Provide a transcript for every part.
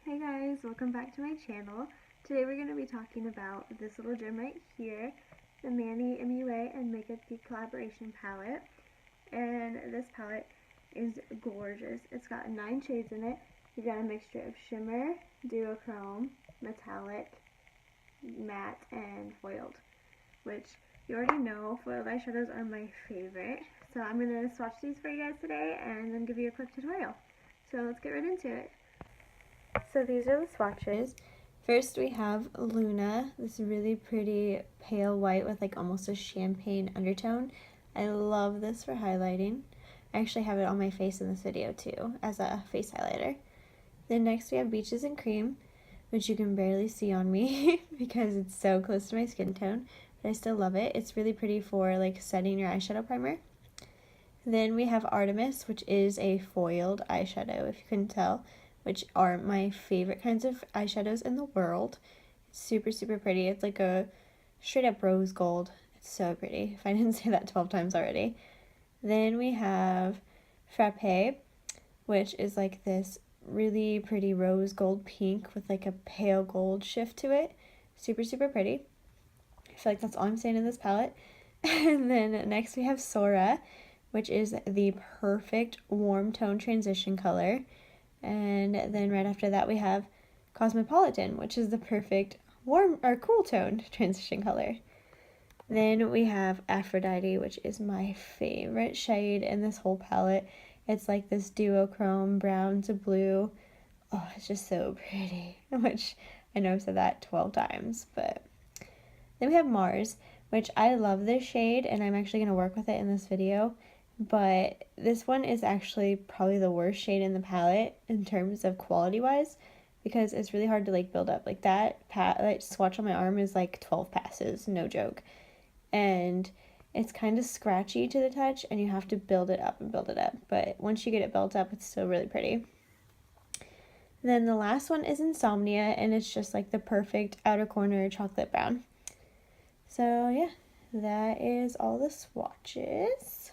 Hey guys, welcome back to my channel. Today we're going to be talking about this little gem right here, the MannyMuaXMakeup Geek collaboration palette. And this palette is gorgeous. It's got 9 shades in it. You got a mixture of shimmer, duochrome, metallic, matte, and foiled, which you already know foiled eyeshadows are my favorite. So I'm going to swatch these for you guys today and then give you a quick tutorial. So let's get right into it. So these are the swatches. First we have Luna, this really pretty pale white with like almost a champagne undertone. I love this for highlighting. I actually have it on my face in this video too as a face highlighter. Then next we have Beaches and Cream, which you can barely see on me because it's so close to my skin tone, but I still love it. It's really pretty for like setting your eyeshadow primer. Then we have Artemis, which is a foiled eyeshadow, if you couldn't tell, which are my favorite kinds of eyeshadows in the world. It's super, super pretty. It's like a straight up rose gold. It's so pretty. If I didn't say that 12 times already. Then we have Frappe, which is like this really pretty rose gold pink with like a pale gold shift to it. Super, super pretty. I feel like that's all I'm saying in this palette. And then next we have Sora, which is the perfect warm tone transition color. And then right after that we have Cosmopolitan, which is the perfect warm or cool toned transition color. Then we have Aphrodite, which is my favorite shade in this whole palette. It's like this duochrome brown to blue. Oh, it's just so pretty, which I know I've said that 12 times, but then we have Mars, which I love this shade and I'm actually going to work with it in this video. But this one is actually probably the worst shade in the palette in terms of quality wise, because it's really hard to like build up. Like that swatch on my arm is like 12 passes, no joke. And it's kind of scratchy to the touch and you have to build it up and build it up. But once you get it built up, it's still really pretty. Then the last one is Insomnia, and it's just like the perfect outer corner chocolate brown. So yeah, that is all the swatches.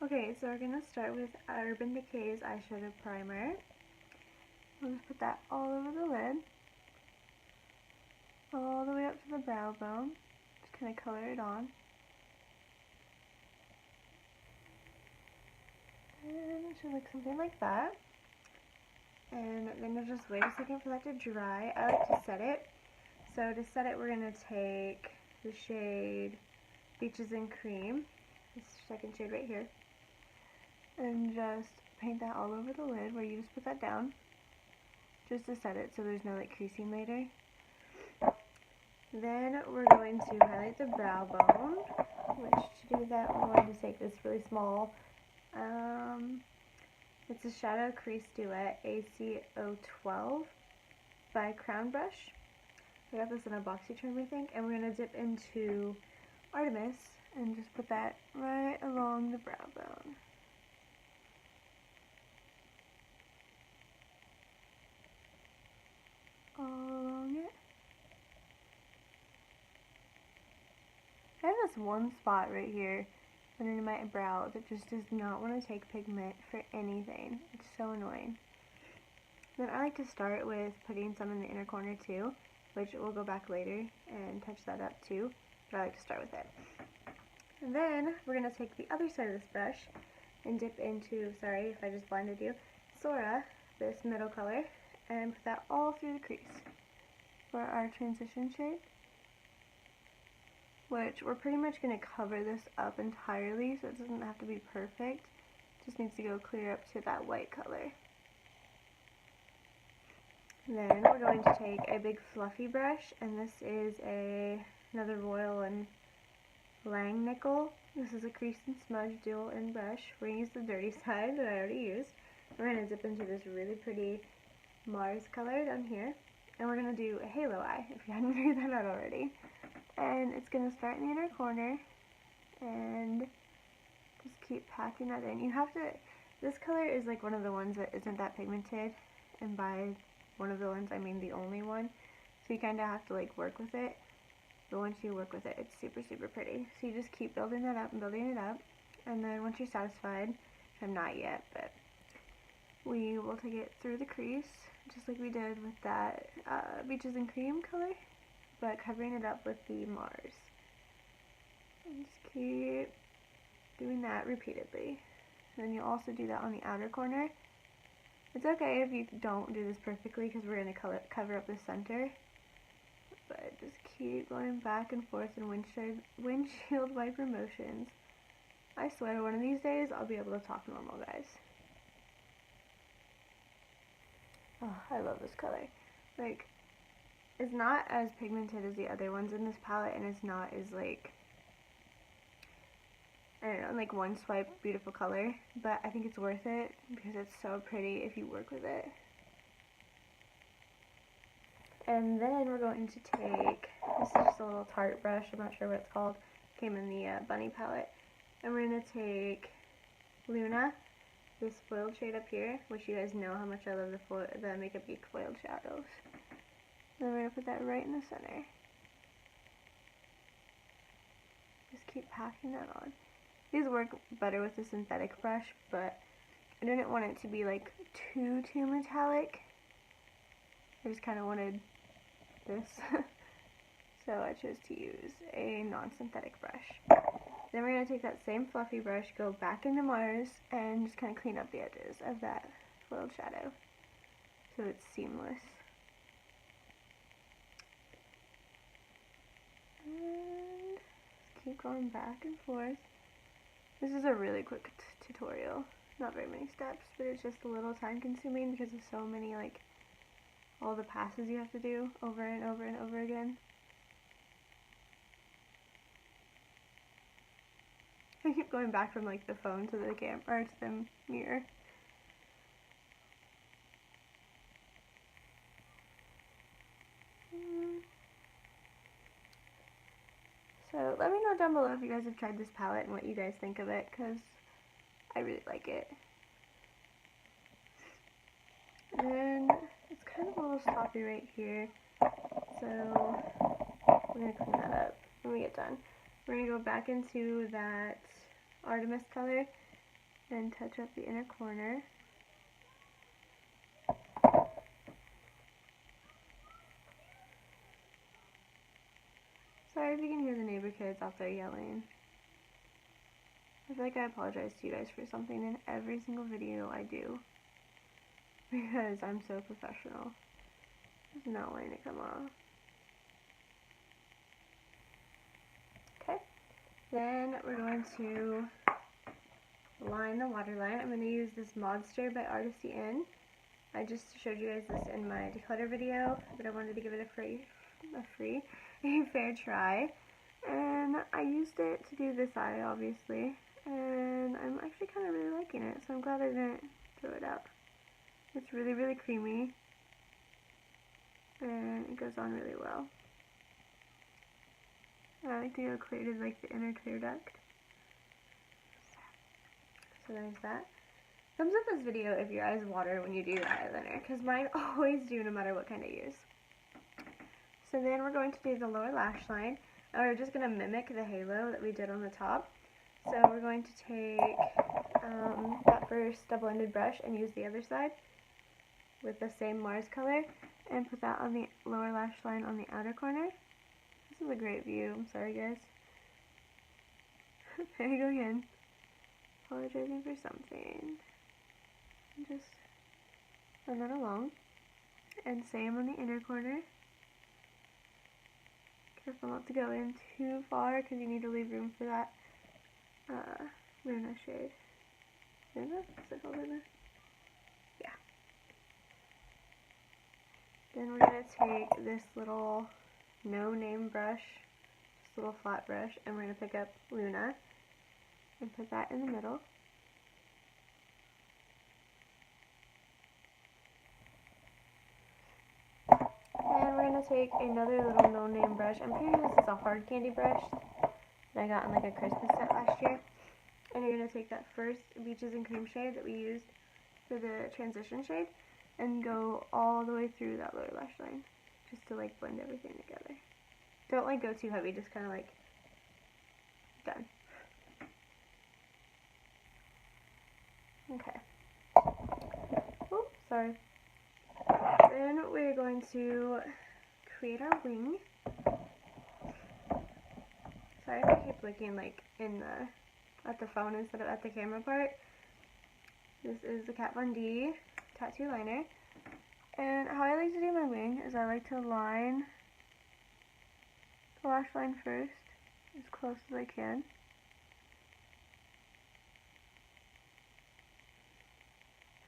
Okay, so we're going to start with Urban Decay's eyeshadow primer. We'll just put that all over the lid, all the way up to the brow bone. Just kind of color it on. And it should look something like that. And then you'll just wait a second for that to dry. I like to set it. So to set it, we're going to take the shade Beaches and Cream, this second shade right here, and just paint that all over the lid where you just put that down just to set it so there's no like creasing later. Then we're going to highlight the brow bone, which to do that we're going to take this really small, it's a Shadow Crease Duet ACO12 by Crown Brush. I got this in a BoxyCharm I think, and we're going to dip into Artemis and just put that right along the brow bone. All along it. I have this one spot right here under my brow that just does not want to take pigment for anything. It's so annoying. Then I like to start with putting some in the inner corner too, which we'll go back later and touch that up too, but I like to start with it. And then we're going to take the other side of this brush and dip into, sorry if I just blinded you, Sora, this middle color, and put that all through the crease for our transition shade, which we're pretty much going to cover this up entirely, so it doesn't have to be perfect. It just needs to go clear up to that white color. Then we're going to take a big fluffy brush, and this is another Royal and Langnickel. This is a crease and smudge dual end brush. We're going to use the dirty side that I already used. We're going to dip into this really pretty Mars color down here, and we're going to do a halo eye, if you hadn't figured that out already. And it's going to start in the inner corner, and just keep packing that in. You have to, this color is like one of the ones that isn't that pigmented, and by one of the ones I mean the only one, so you kind of have to like work with it. But once you work with it, it's super, super pretty. So you just keep building that up and building it up. And then once you're satisfied, which I'm not yet, but we will take it through the crease just like we did with that Beaches and Cream color, but covering it up with the Mars. And just keep doing that repeatedly. And then you'll also do that on the outer corner. It's okay if you don't do this perfectly because we're going to cover up the center. But just keep going back and forth in windshield wiper motions. I swear one of these days I'll be able to talk normal, guys. Oh, I love this color. Like, it's not as pigmented as the other ones in this palette, and it's not as, like, I don't know, like one swipe beautiful color, but I think it's worth it because it's so pretty if you work with it. And then we're going to take, this is just a little Tarte brush, I'm not sure what it's called, came in the Bunny palette, and we're going to take Luna, this foiled shade up here, which you guys know how much I love the Makeup Geek foiled shadows. And we're going to put that right in the center. Just keep packing that on. These work better with the synthetic brush, but I didn't want it to be like too metallic. I just kind of wanted this. So I chose to use a non-synthetic brush. Then we're going to take that same fluffy brush, go back into Mars, and just kind of clean up the edges of that foiled shadow so it's seamless. And just keep going back and forth. This is a really quick tutorial. Not very many steps, but it's just a little time consuming because of so many, like, all the passes you have to do over and over and over again. I keep going back from, like, the phone to the camera, or to the mirror. So let me know down below if you guys have tried this palette and what you guys think of it, because I really like it. And then it's kind of a little sloppy right here, so we're going to clean that up when we get done. We're going to go back into that Artemis color and touch up the inner corner. Sorry if you can hear the neighbor kids out there yelling. I feel like I apologize to you guys for something in every single video I do, because I'm so professional. Just not letting it come off. Okay, then we're going to line the waterline. I'm going to use this Monster by Artisty In. I just showed you guys this in my declutter video, but I wanted to give it a fair try. And I used it to do this eye, obviously, and I'm actually kind of really liking it, so I'm glad I didn't throw it out. It's really, really creamy, and it goes on really well. I like to go clear to, like, the inner clear duct. So there's that. Thumbs up this video if your eyes water when you do eyeliner, because mine always do no matter what kind I use. So then we're going to do the lower lash line, and we're just going to mimic the halo that we did on the top. So we're going to take that first double-ended brush and use the other side with the same Mars color, and put that on the lower lash line on the outer corner. This is a great view. I'm sorry, guys. There you go again. Apologizing for something. Just run that along. And same on the inner corner. Careful not to go in too far because you need to leave room for that Luna shade. Luna? Is it called Luna? Yeah. Then we're going to take this little no-name brush, this little flat brush, and we're going to pick up Luna and put that in the middle. And we're going to take another little no-name brush. I'm pretty sure this is a hard candy brush that I got in like a Christmas set last year. And you're going to take that first Beaches and Cream shade that we used for the transition shade and go all the way through that lower lash line, just to like blend everything together. Don't like go too heavy, just kind of like done. Okay. Oops, sorry. going to create our wing. Sorry if I keep looking like at the phone instead of at the camera part. This is the Kat-Von-D tattoo liner. And how I like to do my wing is I like to line the lash line first, as close as I can.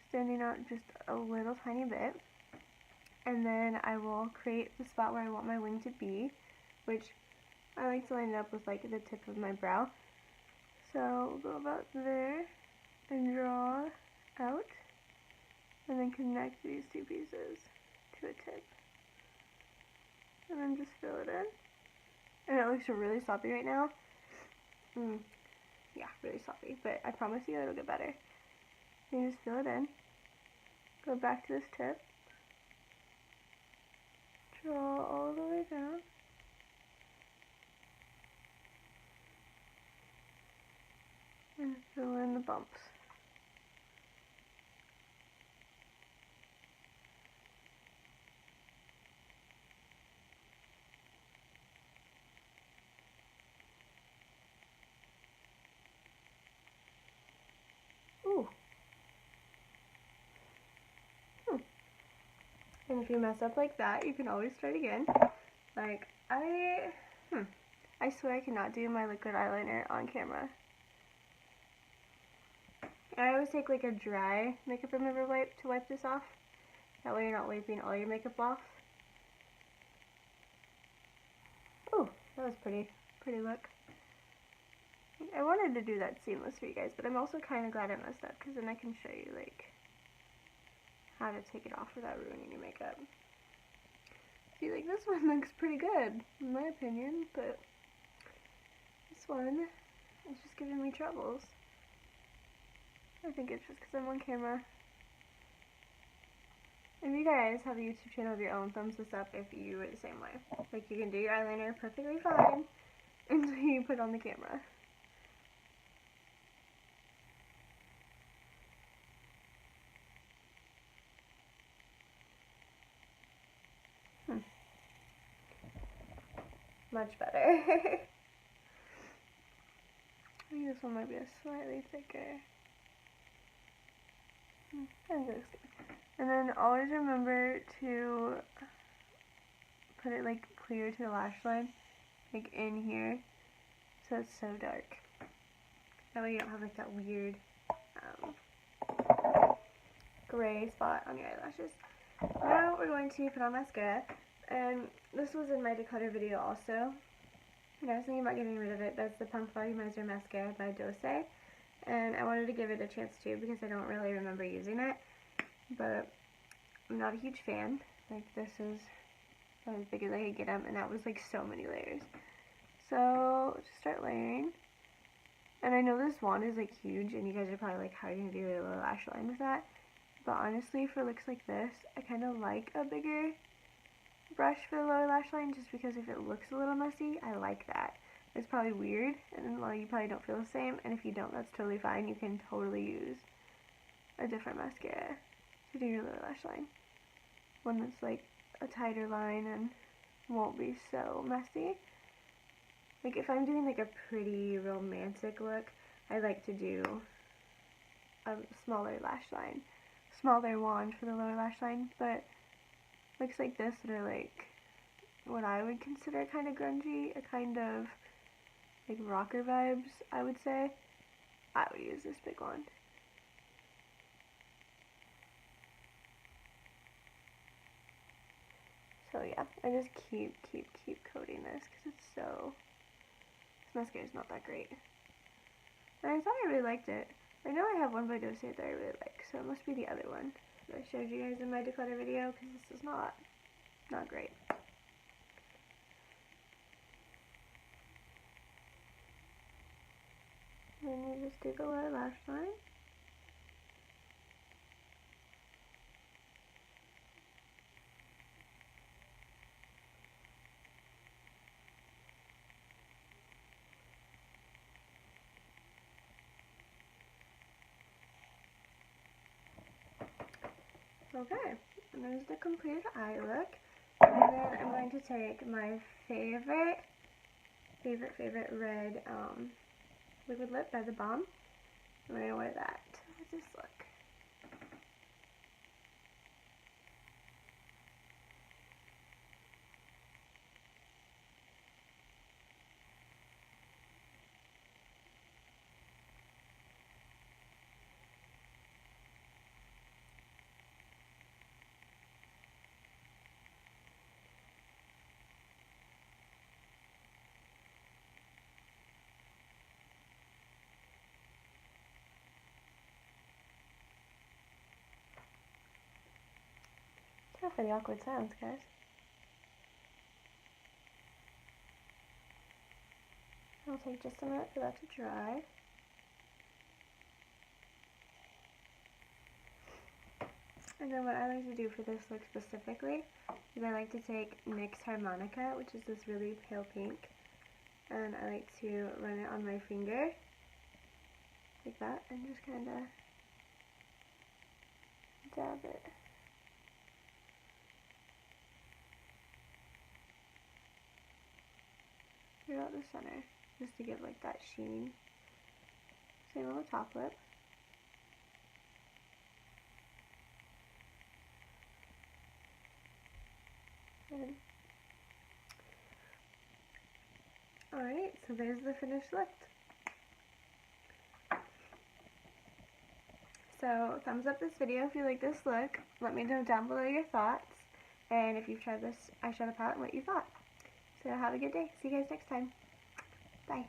Standing out just a little tiny bit. And then I will create the spot where I want my wing to be, which I like to line it up with like the tip of my brow. So we'll go about there and draw out, and then connect these two pieces to a tip. And then just fill it in. And it looks really sloppy right now. Yeah, really sloppy, but I promise you it'll get better. You just fill it in. Go back to this tip. Draw all the way down. And fill in the bumps. Ooh. And if you mess up like that, you can always start again. Like, I swear I cannot do my liquid eyeliner on camera. I always take like a dry makeup remover wipe to wipe this off. That way you're not wiping all your makeup off. Oh, that was pretty look. I wanted to do that seamless for you guys, but I'm also kind of glad I messed up, because then I can show you like how to take it off without ruining your makeup. See, like this one looks pretty good, in my opinion, but this one is just giving me troubles. I think it's just because I'm on camera. If you guys have a YouTube channel of your own, thumbs this up if you were the same way. Like, you can do your eyeliner perfectly fine until you put on the camera. Much better. I think this one might be a slightly thicker. And then always remember to put it like clear to the lash line, like in here, so it's so dark. That way you don't have like that weird gray spot on your eyelashes. Now we're going to put on mascara, and this was in my declutter video also. And I was thinking about getting rid of it. That's the Punk Volumizer Mascara by Dose. And I wanted to give it a chance too, because I don't really remember using it. But I'm not a huge fan. Like, this is as big as I could get them, and that was like so many layers. So just start layering. And I know this wand is like huge, and you guys are probably like, how are you gonna do a little lash line with that? But honestly, for looks like this, I kind of like a bigger brush for the lower lash line, just because if it looks a little messy, I like that. It's probably weird, and a lot of you probably don't feel the same, and if you don't, that's totally fine. You can totally use a different mascara to do your lower lash line. One that's like a tighter line and won't be so messy. Like, if I'm doing like a pretty romantic look, I like to do a smaller lash line, smaller wand for the lower lash line, but looks like this that are like what I would consider kind of grungy, a kind of like rocker vibes, I would say, I would use this big wand. So yeah, I just keep coating this because it's so, this mascara is not that great. And I thought I really liked it. I know I have one by Dose that I really like, so it must be the other one that I showed you guys in my declutter video, because this is not great. Then you just do the lower lash line. Okay, And there's the completed eye look. And then I'm going to take my favorite red liquid lip by The Balm. I'm going to wear that with this look. For the awkward silence, guys. It'll take just a minute for that to dry. And then what I like to do for this look specifically is I like to take NYX Harmonica, which is this really pale pink, and I like to run it on my finger like that and just kind of dab it. Throughout the center, just to give like that sheen. Same on the top lip. Good. Alright, so there's the finished look. So thumbs up this video if you like this look. Let me know down below your thoughts. And if you've tried this eyeshadow palette and what you thought. So have a good day. See you guys next time. Bye.